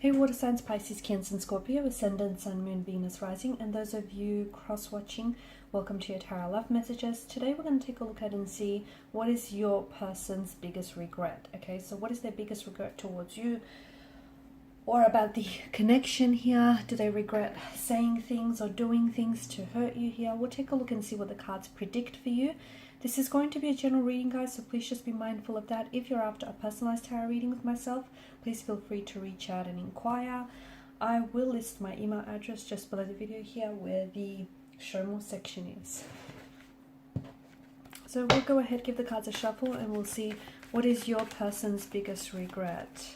Hey water signs, Pisces, Cancer and Scorpio, Ascendant, Sun, Moon, Venus, Rising, and those of you cross-watching, welcome to your Tarot Love Messages. Today we're going to take a look at and see what is your person's biggest regret. Okay, so what is their biggest regret towards you, or about the connection here? Do they regret saying things or doing things to hurt you here? We'll take a look and see what the cards predict for you. This is going to be a general reading, guys, so please just be mindful of that. If you're after a personalized tarot reading with myself, please feel free to reach out and inquire. I will list my email address just below the video here where the show more section is. So we'll go ahead, give the cards a shuffle, and we'll see what is your person's biggest regret.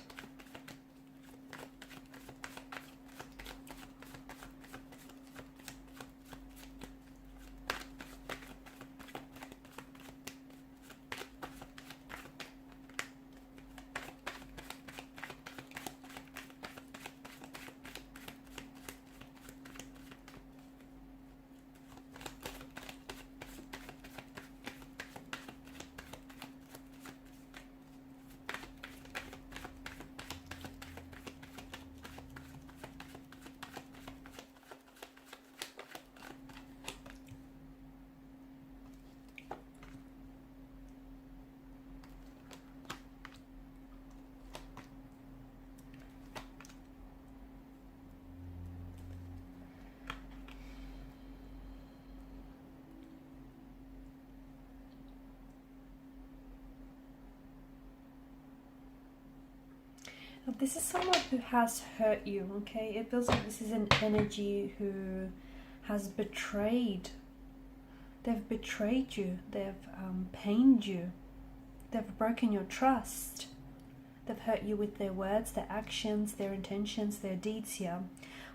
This is someone who has hurt you, okay? It feels like this is an energy who has betrayed. They've betrayed you. They've pained you. They've broken your trust. They've hurt you with their words, their actions, their intentions, their deeds here.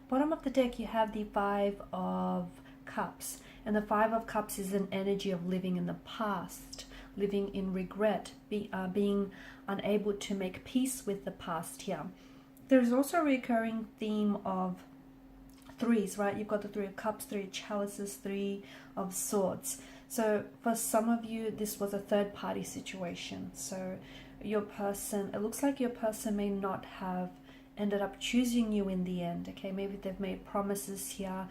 Bottom of the deck, you have the Five of Cups. And the Five of Cups is an energy of living in the past, living in regret, being unable to make peace with the past here. There's also a recurring theme of threes, right? You've got the Three of Cups, Three of Chalices, Three of Swords. So for some of you, this was a third party situation. So your person, it looks like your person may not have ended up choosing you in the end, okay? Maybe they've made promises here.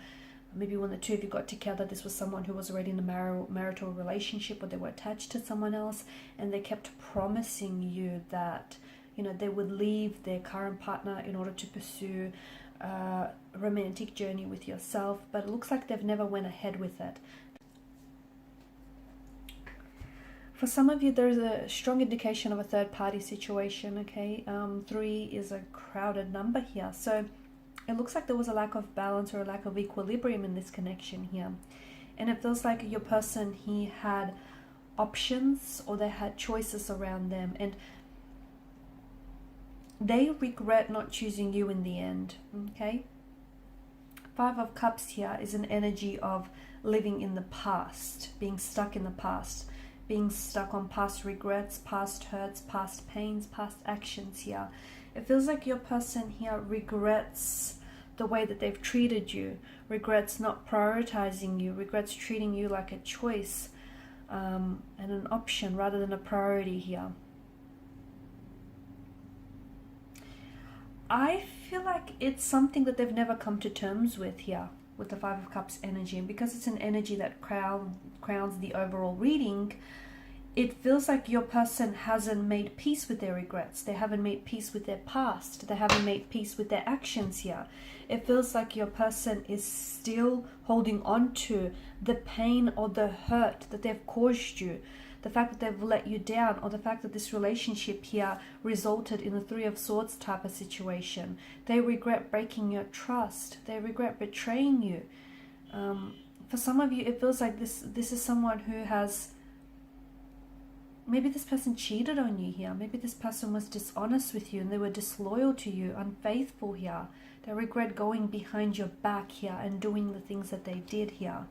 Maybe when the two of you got together, this was someone who was already in a marital relationship, or they were attached to someone else, and they kept promising you that, you know, they would leave their current partner in order to pursue a romantic journey with yourself, but it looks like they've never went ahead with it. For some of you, there's a strong indication of a third party situation, okay? 3 is a crowded number here, so it looks like there was a lack of balance or a lack of equilibrium in this connection here. And it feels like your person, he had options, or they had choices around them, and they regret not choosing you in the end, okay? Five of Cups here is an energy of living in the past, being stuck in the past, being stuck on past regrets, past hurts, past pains, past actions here. It feels like your person here regrets the way that they've treated you, regrets not prioritizing you, regrets treating you like a choice and an option rather than a priority here. I feel like it's something that they've never come to terms with here with the Five of Cups energy, and because it's an energy that crowns the overall reading, it feels like your person hasn't made peace with their regrets. They haven't made peace with their past. They haven't made peace with their actions here. It feels like your person is still holding on to the pain or the hurt that they've caused you. The fact that they've let you down, or the fact that this relationship here resulted in a Three of Swords type of situation. They regret breaking your trust. They regret betraying you. For some of you, it feels like this is someone who has... Maybe this person cheated on you here. Maybe this person was dishonest with you and they were disloyal to you, unfaithful here. They regret going behind your back here and doing the things that they did here.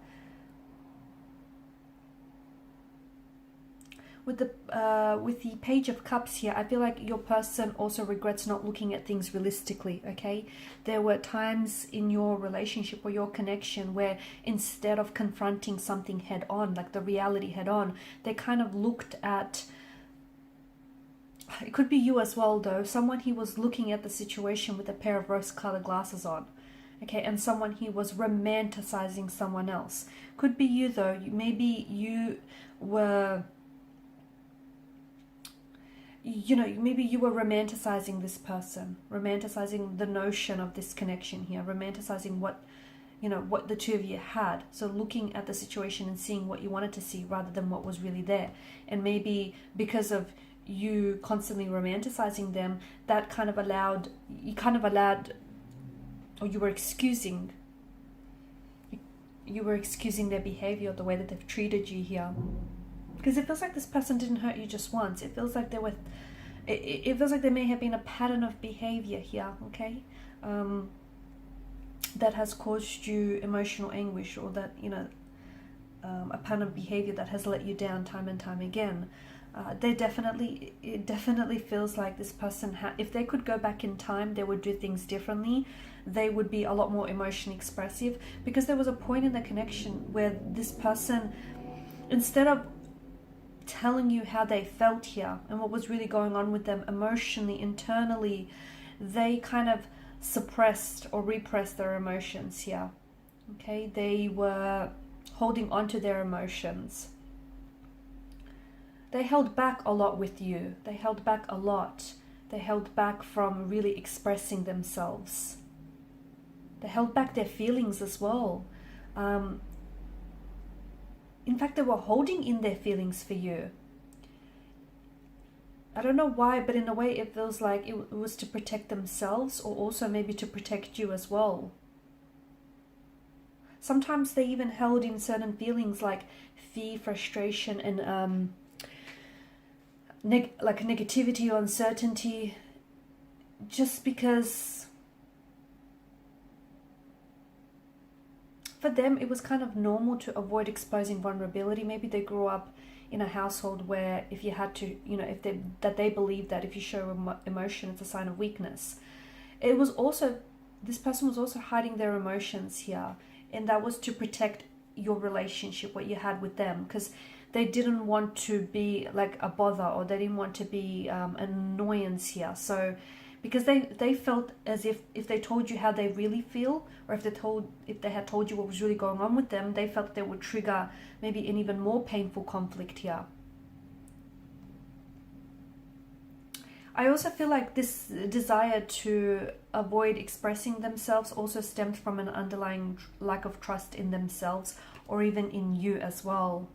With the Page of Cups here, I feel like your person also regrets not looking at things realistically, okay? There were times in your relationship or your connection where instead of confronting something head on, like the reality head on, they kind of looked at it could be you as well though, someone he was looking at the situation with a pair of rose-colored glasses on. Okay, and someone he was romanticizing someone else. Could be you though. Maybe you were, maybe you were romanticizing this person, romanticizing the notion of this connection here, romanticizing what the two of you had. So looking at the situation and seeing what you wanted to see rather than what was really there. And maybe because of you constantly romanticizing them, that kind of allowed, or you were excusing their behavior, the way that they've treated you here. Because it feels like this person didn't hurt you just once. It feels like it feels like there may have been a pattern of behavior here, okay? That has caused you emotional anguish, or that, a pattern of behavior that has let you down time and time again. It definitely feels like this person, if they could go back in time, they would do things differently. They would be a lot more emotionally expressive, because there was a point in the connection where this person, instead of telling you how they felt here and what was really going on with them emotionally, internally, they kind of suppressed or repressed their emotions here. Okay, they were holding on to their emotions. They held back a lot with you. They held back a lot. They held back from really expressing themselves. They held back their feelings as well. In fact, they were holding in their feelings for you. I don't know why, but in a way it feels like it was to protect themselves, or also maybe to protect you as well. Sometimes they even held in certain feelings like fear, frustration, and like negativity or uncertainty, just because for them it was kind of normal to avoid exposing vulnerability. Maybe they grew up in a household where if you had to, they believed that if you show emotion, it's a sign of weakness. This person was also hiding their emotions here, and that was to protect your relationship, what you had with them, because they didn't want to be like a bother, or they didn't want to be an annoyance here. So because they felt as if they told you how they really feel, or if they had told you what was really going on with them, they felt they would trigger maybe an even more painful conflict here. I also feel like this desire to avoid expressing themselves also stemmed from an underlying lack of trust in themselves, or even in you as well.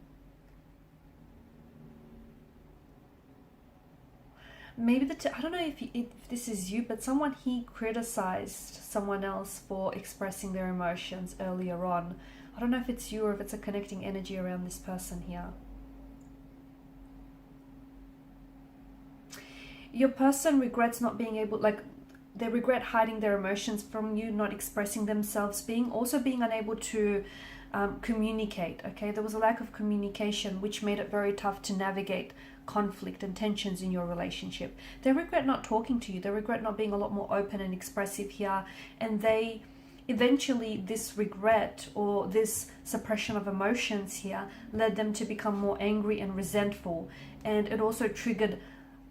Maybe I don't know if this is you, but someone he criticized someone else for expressing their emotions earlier on. I don't know if it's you or if it's a connecting energy around this person here. Your person regrets not being able, they regret hiding their emotions from you, not expressing themselves, being unable to communicate. Okay, there was a lack of communication, which made it very tough to navigate conflict and tensions in your relationship. They regret not talking to you. They regret not being a lot more open and expressive here, and they eventually, this regret or this suppression of emotions here led them to become more angry and resentful, and it also triggered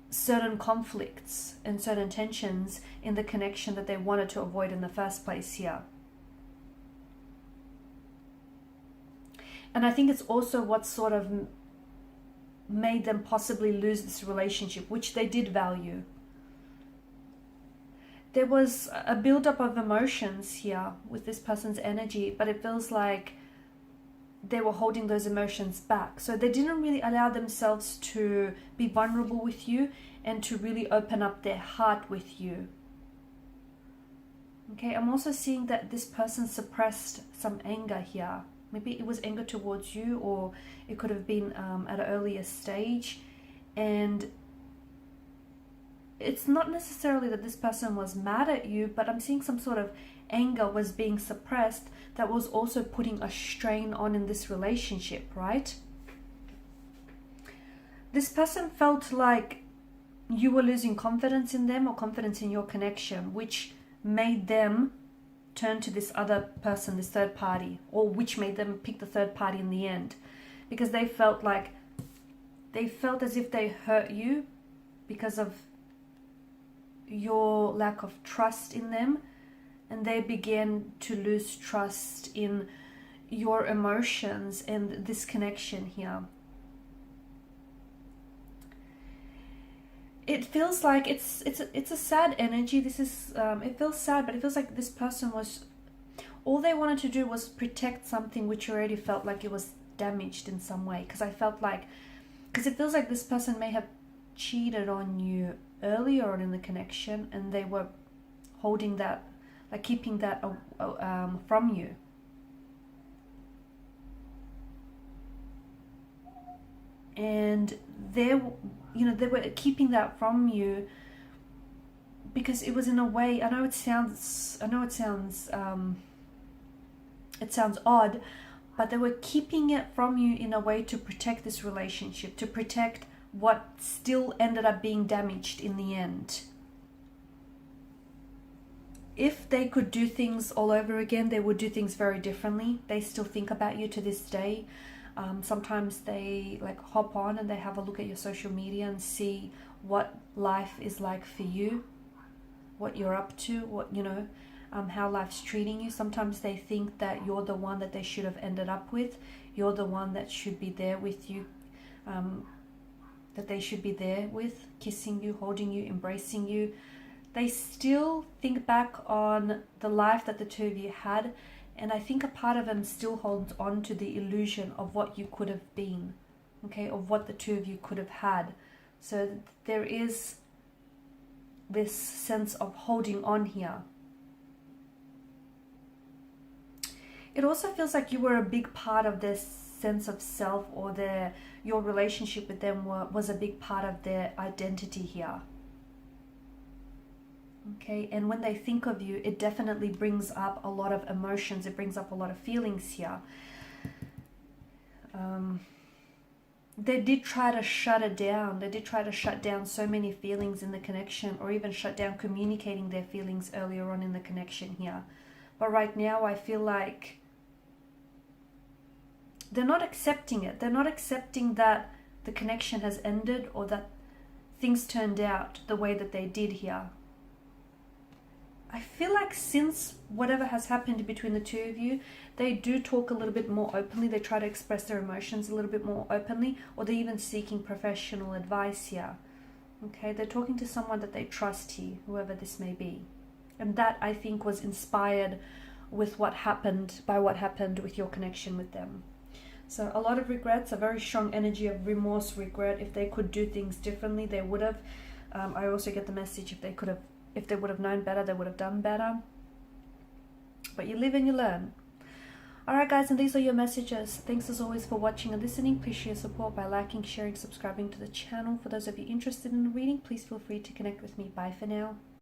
certain conflicts and certain tensions in the connection that they wanted to avoid in the first place here. And I think it's also what sort of made them possibly lose this relationship, which they did value. There was a buildup of emotions here with this person's energy, but it feels like they were holding those emotions back. So they didn't really allow themselves to be vulnerable with you and to really open up their heart with you. Okay, I'm also seeing that this person suppressed some anger here. Maybe it was anger towards you, or it could have been at an earlier stage. And it's not necessarily that this person was mad at you, but I'm seeing some sort of anger was being suppressed that was also putting a strain on in this relationship, right? This person felt like you were losing confidence in them or confidence in your connection, which made them turn to this other person, this third party, or which made them pick the third party in the end, because they felt as if they hurt you because of your lack of trust in them, and they began to lose trust in your emotions and this connection here. It feels like it's a sad energy. This is it feels sad, but it feels like this person was, all they wanted to do was protect something which already felt like it was damaged in some way. Because it feels like this person may have cheated on you earlier on in the connection, and they were holding that, like keeping that from you. And they were keeping that from you because it was, in a way, it sounds odd, but they were keeping it from you in a way to protect this relationship, to protect what still ended up being damaged in the end. If they could do things all over again, they would do things very differently. They still think about you to this day. Sometimes they like hop on and they have a look at your social media and see what life is like for you, what you're up to, what, how life's treating you. Sometimes they think that you're the one that they should have ended up with. You're the one that should be there with you, that they should be there with, kissing you, holding you, embracing you. They still think back on the life that the two of you had, and I think a part of them still holds on to the illusion of what you could have been, okay, of what the two of you could have had. So there is this sense of holding on here. It also feels like you were a big part of their sense of self, or your relationship with them was a big part of their identity here. Okay, and when they think of you, it definitely brings up a lot of emotions. It brings up a lot of feelings here. They did try to shut it down. They did try to shut down so many feelings in the connection, or even shut down communicating their feelings earlier on in the connection here. But right now, I feel like they're not accepting it. They're not accepting that the connection has ended, or that things turned out the way that they did here. I feel like since whatever has happened between the two of you, they do talk a little bit more openly. They try to express their emotions a little bit more openly, or they're even seeking professional advice here. Okay, they're talking to someone that they trust here, whoever this may be. And that, I think, was inspired with what happened with your connection with them. So a lot of regrets, a very strong energy of remorse, regret. If they could do things differently, they would have. I also get the message, if they would have known better, they would have done better. But you live and you learn. Alright guys, and these are your messages. Thanks as always for watching and listening. Please show your support by liking, sharing, subscribing to the channel. For those of you interested in the reading, please feel free to connect with me. Bye for now.